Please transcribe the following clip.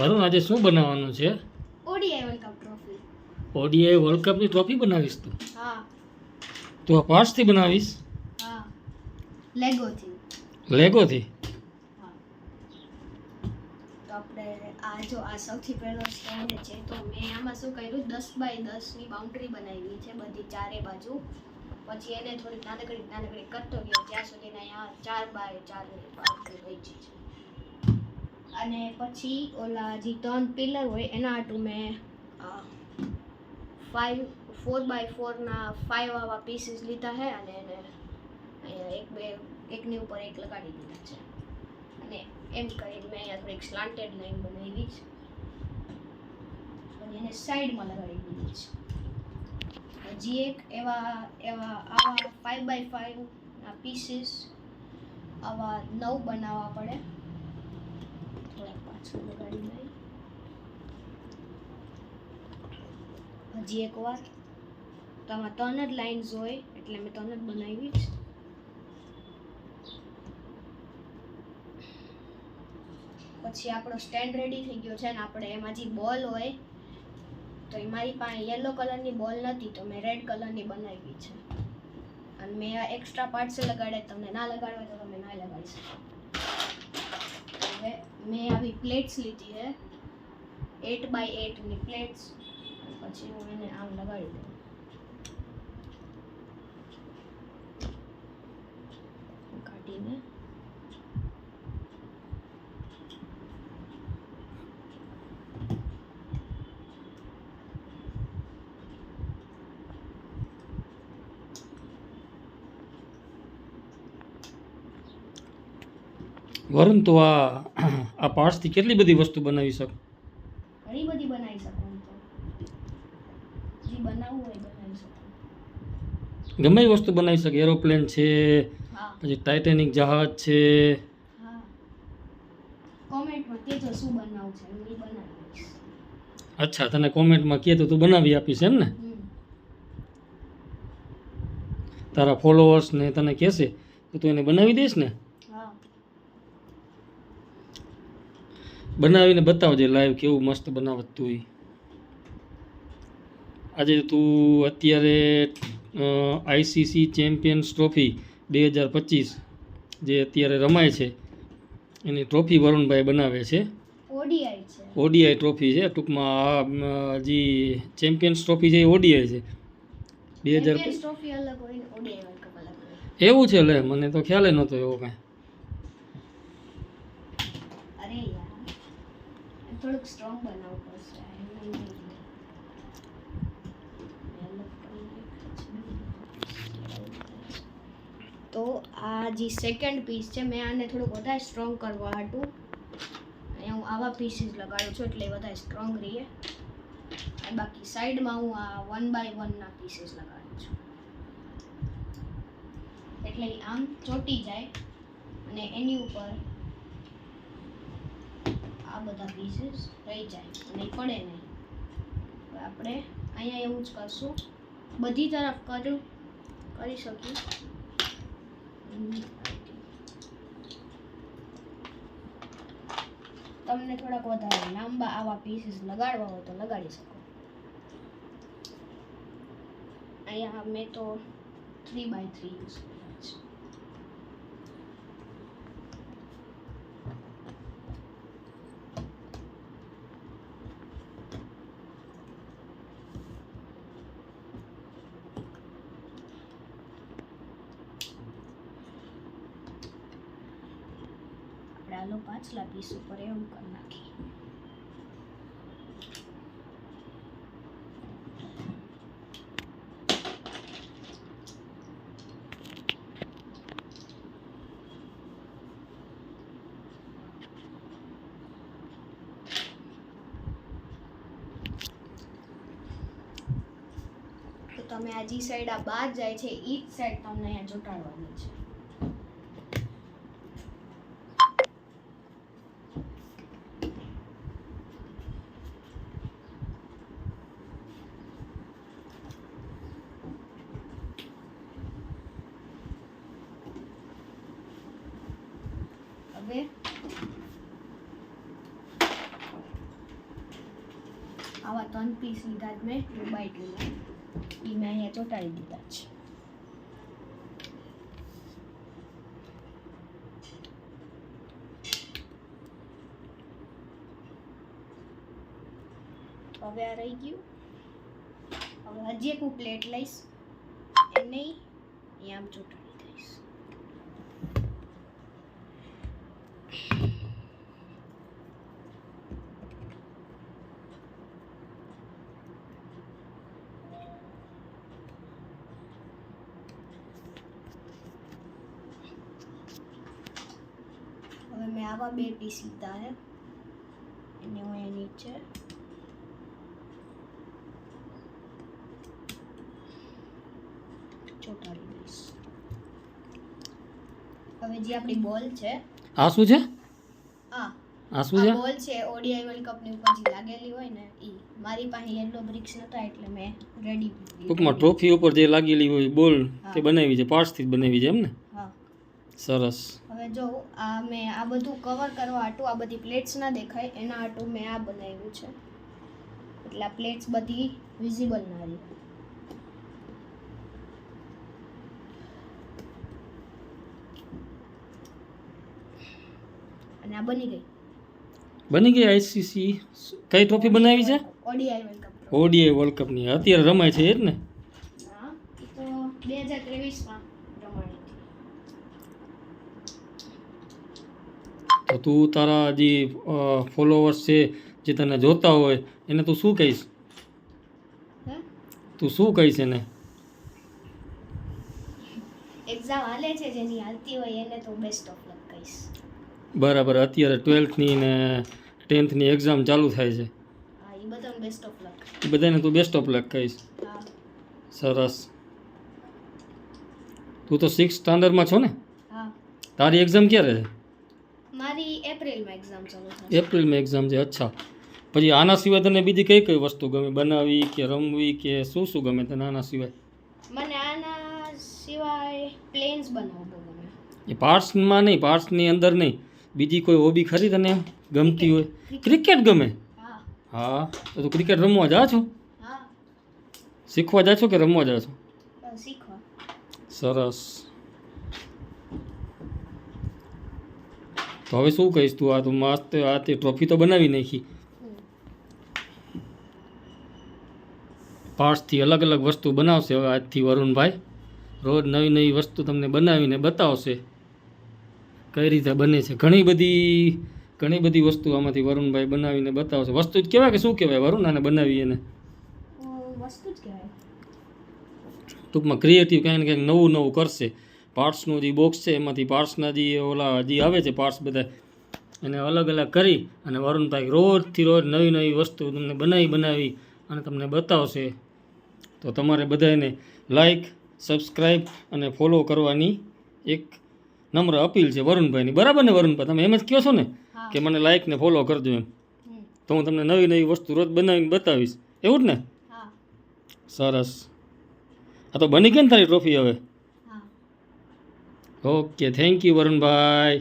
વરુણ આજે શું બનાવવાનું છે? ODI world cup trophy. ODI world કપની ટ્રોફી બનાવીશ તું? હા. તું આ પાર્ટ્સથી બનાવીશ? હા. લેગોથી. લેગોથી? હા. તો આપણે આ સૌથી પહેલો સ્ટેન્ડ છે. તો મેં આમાં શું કર્યું, 10 બાય 10 ની બાઉન્ડ્રી બનાવી છે બધી ચારે બાજુ. પછી એને થોડી નાનકડી કરતો ગયો જ્યાં સુધી અહીંયા 4 બાય 4 ની બાઉન્ડ્રી થઈ છે. અને પછી ઓલા જે 3 પિલર હોય એના હાટું મેં 4 બાય 4 ના 5 આવા પીસીસ લીધા છે અને એને અહીંયા એકની ઉપર એક લગાડી દીધા છે. અને એમ કરીને મેં અહીંયા થોડીક સ્લાન્ટેડ લાઈન બનાવી છે અને એને સાઈડમાં લગાડી દીધી છે. હજી એક આવા 5 બાય 5 ના પીસીસ આવા 9 બનાવવા પડે. થોડાક પાછળ લગાડી લઈ. હજી એક વાર. તો આમાં 3 જ લાઇન્સ હોય એટલે મેં 3 જ બનાવી છે. પછી આપણો સ્ટેન્ડ રેડી થઈ ગયો છે ને આપણે એમાં જે બોલ હોય તો એ મારી પાસે યલો કલરની બોલ નથી તો મેં રેડ કલરની બનાવી છે. અને મેં આ એક્સ્ટ્રા પાર્ટ્સ લગાડ્યા, તમને ના લગાડવા તો તમે ના લગાડી શકો. હવે મેં આવી પ્લેટ્સ લીધી છે 8 બાય 8 ની પ્લેટ્સ. પછી હું એને આમ લગાડી દઉં. કાઢીને વરુણ તો આ પાર્ટ્સથી કેટલી બધી વસ્તુ બનાવી શકો? ઘણી બધી બનાવી શકો. જે બનાવવું હોય બનાવી શકો. ગમે એ વસ્તુ બનાવી શકે. એરોપ્લેન છે, હા. પછી ટાઇટેનિક જહાજ છે. હા. કોમેન્ટમાં કહેજો શું બનાવવું છે હું બનાવી દઈશ. અચ્છા, તને કોમેન્ટમાં કહે તો તું બનાવી આપીશ એમ ને? તારા ફોલોઅર્સ ને તને કહેશે તો તું એને બનાવી દઈશ ને? હા. બનાવીને બતાવજે લાઈવ કેવું મસ્ત બનાવત તું. આજે તું અત્યારે આઈસીસી ચેમ્પિયન્સ ટ્રોફી 2025 જે અત્યારે રમાય છે એની ટ્રોફી વરુણભાઈ બનાવે છે. ઓડીઆઈ છે. ઓડીઆઈ ટ્રોફી છે ટૂંકમાં. જે ચેમ્પિયન્સ ટ્રોફી છે એ ઓડીઆઈ છે. 2000 ચેમ્પિયન્સ ટ્રોફી અલગ હોય ને ઓડીઆઈ વર્લ્ડ કપ અલગ હોય. એવું છે? લે, મને તો ખ્યાલ નહોતો એવો કાંઈ. અરે યાર થોડુંક સ્ટ્રોંગ બનાવવું પડશે. તો આ જે સેકન્ડ પીસ છે મેં આને થોડુંક વધારે સ્ટ્રોંગ કરવા હાટું અહીંયા હું આવા પીસીસ લગાડું છું એટલે વધારે સ્ટ્રોંગ રહે. બાકી સાઈડમાં હું આ 1 બાય 1 ના પીસીસ લગાડું છું એટલે આમ ચોટી જાય અને એની ઉપર આ બધા પીસીસ રહી જાય અને પડે નહીં. આપણે અહીંયા એવું જ કરશું. બધી તરફ કરી શકીએ. તમને થોડાક વધારે લાંબા આવા પીસીસ લગાડવા હોય તો લગાડી શકો. અહીંયા મેં તો 3 બાય 3 યુઝ કર્યા છે. આપણે આલો પાછલા પીસ ઉપર એવું કરી નાખીએ. તો તમે આ જી સાઈડ આ બહાર જાય છે ઈ જ સાઈડ તમને અહીંયા ચોંટાડવાની છે. હવે આવા 3 પીસ લીધા જ મેં 2x2 ના એ મેં અહીંયા ચોંટાડી દીધા છે. હવે આ રહી ગયું. હવે હજી એક હું પ્લેટ લઈશ એને અહીંયા આમ ચોંટાડી દઈશ. હવે મેં આવા 2 પીસ લીધા છે એને હું અહીંયા નીચે ચોંટાડી દઈશ. હવે જે આપણી બોલ છે આ શું છે? આ શું છે? બોલ છે ઓડીઆઈ વર્લ્ડ કપ ની ઉપર જે લાગેલી હોય ને ઈ મારી પાસે યલો બ્રિક્સ નતા એટલે મેં રેડી ટૂંકમાં ટ્રોફી ઉપર જે લાગેલી હોય બોલ તે બનાવી છે, પાર્ટ્સથી જ બનાવી છે એમ ને? હા. સરસ. હવે જો આ મેં આ બધું કવર કરવા હાટું આ બધી પ્લેટ્સ ના દેખાય એના હાટું મેં આ બનાવ્યું છે એટલે આ પ્લેટ્સ બધી વિઝિબલ ના રહે. અને આ બની ગઈ આઈસીસી કઈ ટ્રોફી બનાવી છે? ODI world cup. ODI world કપની અત્યારે રમાય છે એ જ ને? હા એ તો 2023 માં રમાણી તો હતી. તું તારા જે ફોલોવર્સ છે જે તને જોતા હોય એને તું શું કહીશ? તું શું કહીશ એને? એક્ઝામ હાલે છે જેની હાલતી હોય એને તો બેસ્ટ ઓફ લક કહીશ. બરાબર. અત્યારે 12th ને 10th એક્ઝામ ચાલુ થાય છે. હા એ બધાને બેસ્ટ ઓફ લક. એ બધાને તું બેસ્ટ ઓફ લક કહીશ. હા. સરસ. તું તો 6th સ્ટાન્ડર્ડમાં છો ને? હા. તારી એક્ઝામ ક્યારે છે? મારી એપ્રિલમાં એક્ઝામ ચાલુ થશે. એપ્રિલમાં એક્ઝામ છે. અચ્છા. પછી આના સિવાય તને બીજી કઈ કઈ વસ્તુ ગમે બનાવવી કે રમવી કે શું શું ગમે તને આના સિવાય? મને આના સિવાય પ્લેન્સ બનાવવું બહુ ગમે. એ પાર્ટ્સમાં નહીં, પાર્ટ્સની અંદર નહીં, બીજી કોઈ હોબી ખરી તને એમ ગમતી હોય? ક્રિકેટ ગમે? હા. હા તો તું ક્રિકેટ રમવા જા છો? હા. શીખવા જા છો કે રમવા જા છો? શીખવા. સરસ. તો હવે શું કહીશ તું? આ તું મસ્ત આ તે ટ્રોફી તો બનાવી નાખી. પાર્ટ્સથી અલગ અલગ વસ્તુ બનાવશે હવે આજથી વરુણભાઈ. રોજ નવી નવી વસ્તુ તમને બનાવીને બતાવશે કઈ રીતે બને છે. ઘણી બધી વસ્તુ આમાંથી વરુણભાઈ બનાવીને બતાવશે. વસ્તુ જ કહેવાય કે શું કહેવાય વરુણ આને બનાવી એને? વસ્તુ જ કહેવાય. ટૂંકમાં ક્રિએટિવ કંઈક ને કંઈક નવું નવું કરશે. પાર્ટ્સનું જે બોક્સ છે એમાંથી પાર્ટ્સના જે ઓલા જે આવે છે પાર્ટ્સ બધા એને અલગ અલગ કરી અને વરુણભાઈ રોજથી રોજ નવી નવી વસ્તુ તમને બનાવી અને તમને બતાવશે. તો તમારે બધાને લાઈક, સબસ્ક્રાઈબ અને ફોલો કરવાની એક નમ્ર અપીલ છે વરુણભાઈની. બરાબર ને વરુણભાઈ? તમે એમ જ કહો છો ને કે મને લાઈક ને ફોલો કરજો એમ? તો હું તમને નવી નવી વસ્તુ રોજ બનાવીને બતાવીશ, એવું જ ને? સરસ. આ તો બની ગઈ ને તારી ટ્રોફી હવે? Okay, thank you વરુણભાઈ.